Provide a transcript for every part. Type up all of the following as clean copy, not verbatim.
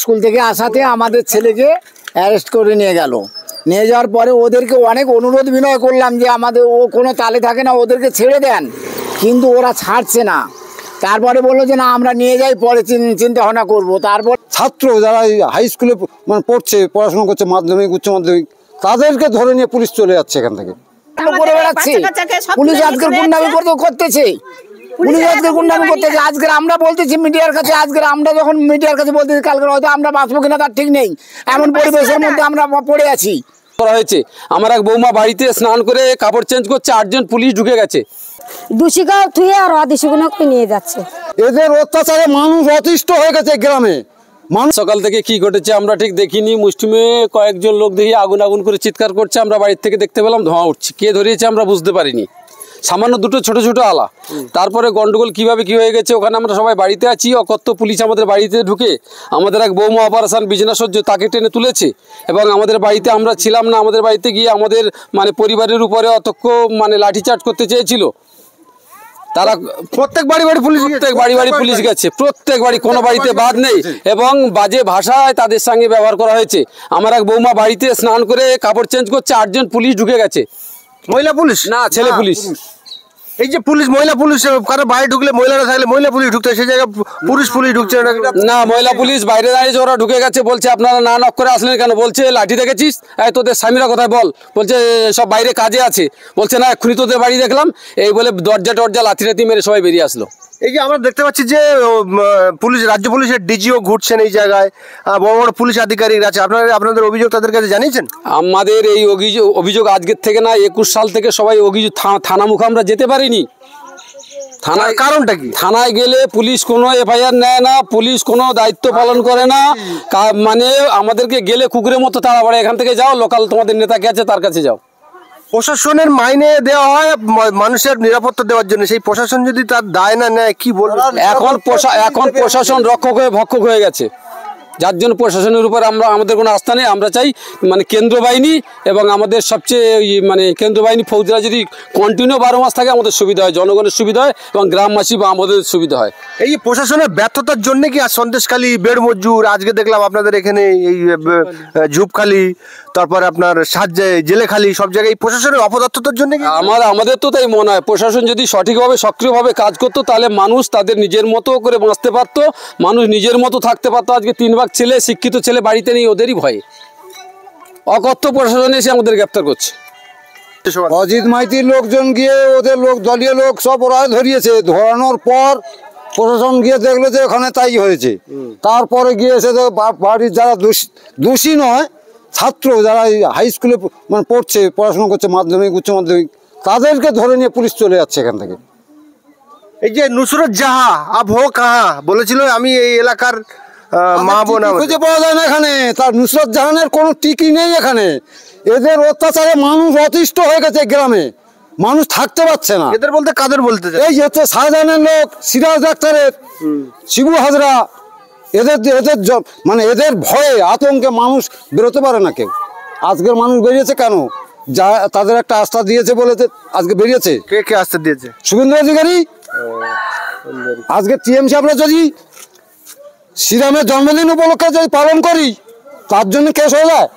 School থেকে আসাতে আমাদের ছেলেকে অ্যারেস্ট করে নিয়ে গেল। নিয়ে যাওয়ার পরে ওদেরকে অনেক অনুরোধ বিনয় করলাম যে আমাদের ও কোনো তালে থাকে না, ওদেরকে ছেড়ে দেন, কিন্তু ওরা ছাড়ছে না। তারপরে বললো যে না আমরা নিয়ে যাই, পরে চিন্তা ভাবনা করবো। তারপর ছাত্র যারা হাই স্কুলে মানে পড়ছে, পড়াশোনা করছে, মাধ্যমিক উচ্চ মাধ্যমিক, তাদেরকে ধরে নিয়ে পুলিশ চলে যাচ্ছে এখান থেকে, করে বেড়াচ্ছে। পুলিশ আজকের গুন্ডামি করতেছে, পুলিশ আজকে গুন্ডামি করতেছে। আজকে আমরা বলতেছি মিডিয়ার কাছে, আজকে আমরা যখন মিডিয়ার কাছে বলতেছি, কালকে হয়তো আমরা বাঁচবো কিনা তার ঠিক নেই, এমন পরিবেশের মধ্যে আমরা পড়ে আছি। হয়েছে আমার এক বৌমা বাড়িতে স্নান করে কাপড় চেঞ্জ করছে, 8 জন পুলিশ ঢুকে গেছে। দোষীকেও থুয়ে আর অদোষীগুলোকে নিয়ে যাচ্ছে। এদের অত্যাচারে মানুষ অতিষ্ঠ হয়ে গেছে গ্রামে। সকাল থেকে কি ঘটেছে আমরা ঠিক দেখিনি, মুষ্টিমে কয়েকজন লোক দেখি আগুন আগুন করে চিৎকার করছে, আমরা বাড়ির থেকে দেখতে পেলাম ধোঁয়া উঠছে। কে ধরিয়েছে আমরা বুঝতে পারিনি, সামান্য দুটো ছোট ছোট আলা। তারপরে গন্ডগোল কিভাবে কি হয়ে গেছে, ওখানে আমরা সবাই বাড়িতে আছি, অকথ্য পুলিশ আমাদের বাড়িতে ঢুকে আমাদের এক বৌমা অপারেশন বিছানা সহ্য তাকে টেনে তুলেছে, এবং আমাদের বাড়িতে আমরা ছিলাম না, আমাদের বাড়িতে গিয়ে আমাদের মানে পরিবারের উপরে অতক্ষ মানে লাঠিচার্জ করতে চেয়েছিল। তারা প্রত্যেক বাড়ি পুলিশ গেছে, প্রত্যেক বাড়ি, কোনো বাড়িতে বাদ নেই, এবং বাজে ভাষায় তাদের সঙ্গে ব্যবহার করা হয়েছে। আমার এক বৌমা বাড়িতে স্নান করে কাপড় চেঞ্জ করছে, 8 জন পুলিশ ঢুকে গেছে। মহিলা পুলিশ না, ছেলে পুলিশ। এই যে পুলিশ, মহিলা পুলিশ, কারো বাইরে ঢুকলে মহিলারা থাকলে মহিলা পুলিশ ঢুকতে, সেই জায়গায় পুলিশ ঢুকছে না, মহিলা পুলিশ বাইরে দাঁড়িয়েছে, ওরা ঢুকে গেছে। বলছে আপনারা না নক করে আসলেন কেন? বলছে লাঠি দেখেছিস, তোদের স্বামীরা কোথায় বল? বলছে সব বাইরে কাজে আছে। বলছে না, এক্ষুনি তোদের বাড়ি দেখলাম। এই বলে দরজা টরজা লাথি টাথি মেরে সবাই বেরিয়ে আসলো। এই যে আমরা দেখতে পাচ্ছি যে পুলিশ, রাজ্য পুলিশের ডিজিও ঘুরছেন এই জায়গায়, বড় বড় পুলিশ আধিকারিক আছে, আপনাদের অভিযোগ তাদের কাছে জানিয়েছেন? আমাদের এই অভিযোগ আজকের থেকে না, 21 সাল থেকে সবাই অভিযোগ থানা মুখে আমরা যেতে পারিনি। থানায় কারণটা কি? থানায় গেলে পুলিশ কোনো এফআইআর নেয় না, পুলিশ কোনো দায়িত্ব পালন করে না, মানে আমাদেরকে গেলে কুকুরের মতো তাড়া পড়ে, এখান থেকে যাও, লোকাল তোমাদের নেতা কে আছে তার কাছে যাও। প্রশাসনের মাইনে দেওয়া হয় মানুষের নিরাপত্তা দেওয়ার জন্য, সেই প্রশাসন যদি তার দায় না নেয় কি বলবো? এখন প্রশাসন রক্ষক হয়ে ভক্ষক হয়ে গেছে, যার জন্য প্রশাসনের উপর আমাদের কোনো আস্থা নেই। আমরা চাই মানে কেন্দ্র বাহিনী, এবং আমাদের সবচেয়ে মানে কেন্দ্র বাহিনী ফৌজরা যদি কন্টিনিউ 12 মাস থাকে আমাদের সুবিধা হয়, জনগণের সুবিধা হয়, এবং গ্রামবাসী বা আমাদের সুবিধা হয়। এই প্রশাসনের ব্যর্থতার জন্য কি? আর সন্দেশখালী, বেড় মজুর, আজকে দেখলাম আপনাদের এখানে এই ঝুপখালি, তারপরে আপনার জেলেখালি, সব জায়গায় প্রশাসনের অপদার্থতার জন্য কি? আমাদের তো তাই মনে হয়, প্রশাসন যদি সঠিকভাবে সক্রিয়ভাবে কাজ করতো তাহলে মানুষ তাদের নিজের মতো করে বাঁচতে পারতো, মানুষ নিজের মতো থাকতে পারতো। আজকে 3 ভাগ ছেলে, শিক্ষিত ছেলে বাড়িতে নেই, ওদেরই ভয়ে অকথ্য প্রশাসন এসে আমাদের গ্রেপ্তার করছে। অজিত মাইতির লোকজন গিয়ে ওদের দলীয় লোক সব ওরা ধরিয়েছে, ধরানোর পর প্রশাসন গিয়ে দেখলো যে ওখানে তাই হয়েছে। তারপরে গিয়ে এসে বাড়ির যারা দোষী নয়, ছাত্র যারা হাই স্কুলে মানে পড়ছে, পড়াশোনা করছে, মাধ্যমিক উচ্চ মাধ্যমিক, তাদেরকে ধরে নিয়ে পুলিশ চলে যাচ্ছে এখান থেকে। এই যে নুসরত জাহা আব হো কাহা বলেছিল, আমি এই এলাকার মা বোন, খুঁজে পাওয়া যায় না এখানে। তার নুসরত জাহানের কোনো টিকি নেই এখানে। এদের অত্যাচারে মানুষ অতিষ্ঠ হয়ে গেছে গ্রামে, মানুষ থাকতে পারছে না। এদের বলতে কাদের বলতে? এই হচ্ছে শাহজাহানের লোক, সিরাজ ডাক্তারের, শিবু হাজরা, এদের মানে এদের ভয়ে আতঙ্কে মানুষ বেরোতে পারে না কেউ। আজকের মানুষ বেরিয়েছে কেন? যা তাদের একটা আস্থা দিয়েছে বলেছে আজকে বেরিয়েছে। কে আস্থা দিয়েছে? শুভেন্দু অধিকারী। আজকে টিএমসি আমরা যদি শ্রীরামের জন্মদিন উপলক্ষে যদি পালন করি, তার জন্য কেস হয়ে যায়।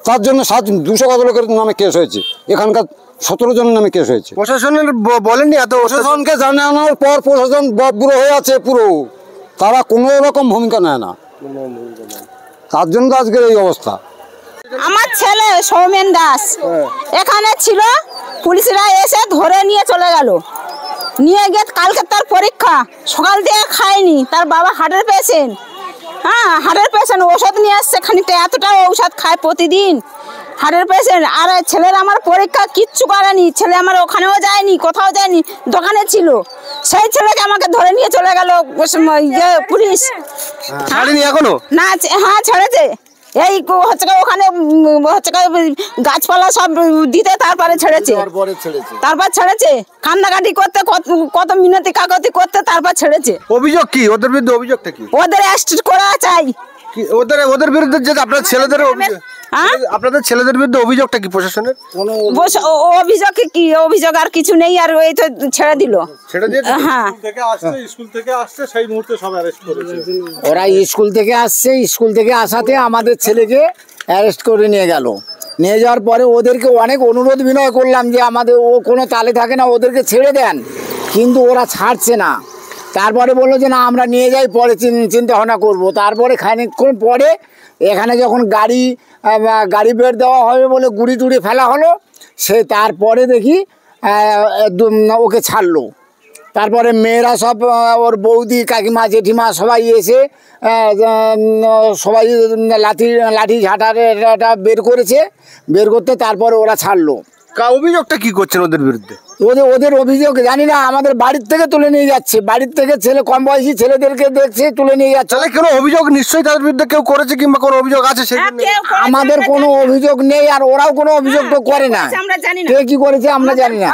তার জন্য 200 কত লোকের নামে কেস হয়েছে, এখানকার 17 জনের নামে কেস হয়েছে। প্রশাসনের বলেননি? এত প্রশাসনকে জানানোর পর প্রশাসন বুড়ো হয়ে আছে পুরো, তারা কোনো রকম ভূমিকা নেয় না, তার জন্য তো আজকের এই অবস্থা। আমার ছেলে সৌমেন দাস এখানে ছিল, পুলিশরা এসে ধরে নিয়ে চলে গেল। নিয়ে গিয়ে কালকে তার পরীক্ষা, সকাল থেকে খায়নি, তার বাবা হার্টের পেশেন্ট। হ্যাঁ, হার্টের পেশেন্ট, ওষুধ নিয়ে আসছে খানিকটা, এতটা ঔষধ খায় প্রতিদিন, হার্টের পেশেন্ট। আর ছেলের আমার পরীক্ষা কিচ্ছু করেনি, ছেলে আমার ওখানেও যায়নি, কোথাও যায়নি, দোকানে ছিল। সেই ছেলেকে আমাকে ধরে নিয়ে চলে গেল পুলিশ। ছাড়েনি এখনো? না, হ্যাঁ ছেড়েছে। এই হচ্ছে ওখানে হচ্ছে গাছপালা সব দিতে, তারপরে ছেড়েছে। তারপর ছেড়েছে কান্নাকাটি করতে, কত মিনতি কাকতি করতে, তারপর ছেড়েছে। অভিযোগ কি ওদের বিরুদ্ধে? অভিযোগটা কি? ওদের অ্যারেস্ট করা চাই। ওদের বিরুদ্ধে যে আপনার ছেলেদের হ্যাঁ আপনাদের ছেলেদের বিরুদ্ধে অভিযোগটা কি প্রশাসনের? অভিযোগ কি অভিযোগ আর কিছু নেই, আর ওই তো ছেড়ে দিল। হ্যাঁ ওরা স্কুল থেকে আসছে, স্কুল থেকে আসাতে আমাদের ছেলেকে অ্যারেস্ট করে নিয়ে গেল। নিয়ে যাওয়ার পরে ওদেরকে অনেক অনুরোধ বিনয় করলাম যে আমাদের ও কোনো তালে থাকে না, ওদেরকে ছেড়ে দেন, কিন্তু ওরা ছাড়ছে না। তারপরে বললো যে না আমরা নিয়ে যাই, পরে চিন্তা ভাবনা করবো। তারপরে খানিকক্ষণ পরে এখানে যখন গাড়ি বের দেওয়া হবে বলে গুড়ি টুড়ি ফেলা হলো, সে তারপরে দেখি ওকে ছাড়লো। তারপরে মেয়েরা সব ওর বৌদি কাকিমা জেঠিমা সবাই এসে সবাই লাঠি ঝাঁটার এটা বের করেছে, বের করতে তারপরে ওরা ছাড়লো। অভিযোগটা কি করছেন ওদের বিরুদ্ধে? ওদের অভিযোগ জানি না, আমাদের বাড়ির থেকে তুলে নিয়ে যাচ্ছে, বাড়ির থেকে ছেলে কম বয়সী ছেলেদেরকে দেখছে তুলে নিয়ে যাচ্ছে। তাহলে কোনো অভিযোগ নিশ্চয়ই তাদের বিরুদ্ধে কেউ করেছে কিংবা কোনো অভিযোগ আছে? আমাদের কোনো অভিযোগ নেই, আর ওরাও কোনো অভিযোগ তো করে না। কে কি করেছে আমরা জানি না।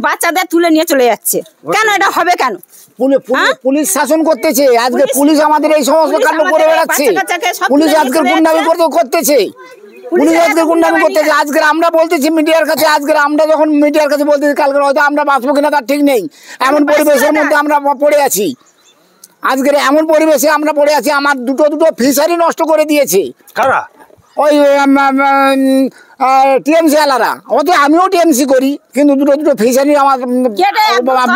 বাচ্চাদের তুলে নিয়ে চলে যাচ্ছে, কেন এটা হবে? কেন পুলিশ শাসন করতেছে আজকে, পুলিশ আমাদের এই সমস্ত কাণ্ড করে বেড়াচ্ছে, পুলিশ আজকের গুন্ডামি করতেছে, পুলিশ আজকে গুন্ডামি করতেছে। আজকে আমরা বলতেছি মিডিয়ার কাছে, আজকে আমরা যখন মিডিয়ার কাছে বলতেছি, কালকে হয়তো আমরা বাঁচবো কিনা তার ঠিক নেই। এমন পরিবেশের মধ্যে আমরা পড়ে আছি, আজকের এমন পরিবেশে আমরা পড়ে আছি। আমার দুটো ফিশারি নষ্ট করে দিয়েছে। কারা? ওই টিএমসি আলারা। অত আমিও টিএমসি করি, কিন্তু দুটো ফিশারি আমার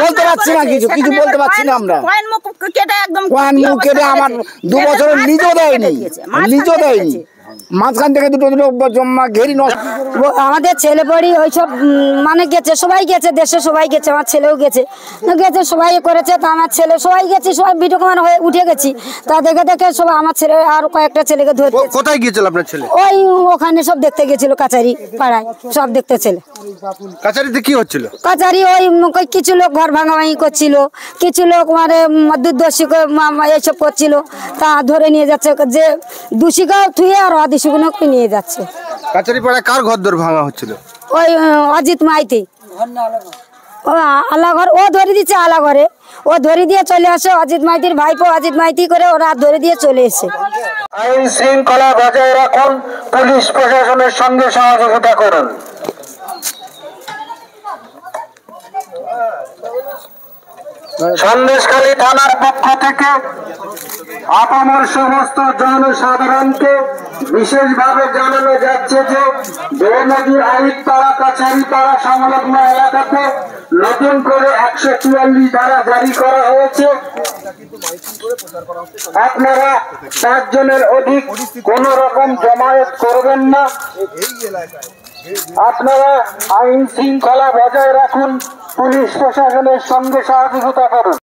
বলতে পারছি না, কিছু বলতে পারছি না। আমরা কয়েন মুখ কেটে আমার 2 বছরের লিজও দেয়নি, মাঝখান থেকে দুটো ঘেরি নষ্ট। আমাদের ছেলে পড়ি ওইসব মানে গেছে, সবাই গেছে, দেশে সবাই গেছে, আমার ছেলেও গেছে, সবাই করেছে। তা আমার ছেলে সবাই গেছি, সবাই ভিডিও ক্যামেরা হয়ে উঠে গেছি। তা দেখে সবাই আমার ছেলে আর কয়েকটা ছেলেকে ধরতে। কোথায় গিয়েছিল আপনার ছেলে? ওই ওখানে সব দেখতে গেছিল, কাচারি পাড়ায় সব দেখতে ছেলে। কাচারিতে কি হচ্ছিল? কাচারি ওই কিছু লোক ঘর ভাঙাভাঙি করছিল, কিছু লোক মানে দুর্দর্শী এইসব করছিল। তা ধরে নিয়ে যাচ্ছে, যে দোষীকেও থুয়ে আর অদোষীগুলো নিয়ে যাচ্ছে। কাচারি পাড়ায় কার ঘর দর ভাঙা হচ্ছিল? ওই অজিত মাইতি, ও আলা ঘর, ও ধরে দিচ্ছে আলা ঘরে, ও ধরে দিয়ে চলে আসে। অজিত মাইতির ভাইপো অজিত মাইতি করে ওরা ধরে দিয়ে চলে এসে। আইন শৃঙ্খলা বজায় রাখুন, পুলিশ প্রশাসনের সঙ্গে সহযোগিতা করুন। সন্দেশখালী থানার পক্ষ থেকে আপামর সমস্ত জনসাধারণকে বিশেষভাবে জানানো যাচ্ছে যে বেনজির আইতপাড়া কাছারিপাড়া সংলগ্ন এলাকাতে নতুন করে 144 ধারা জারি করা হয়েছে। আপনারা 5 জনের অধিক কোন রকম জমায়েত করবেন না। আপনারা আইন শৃঙ্খলা বজায় রাখুন, পুলিশ প্রশাসনের সঙ্গে সহযোগিতা করুন।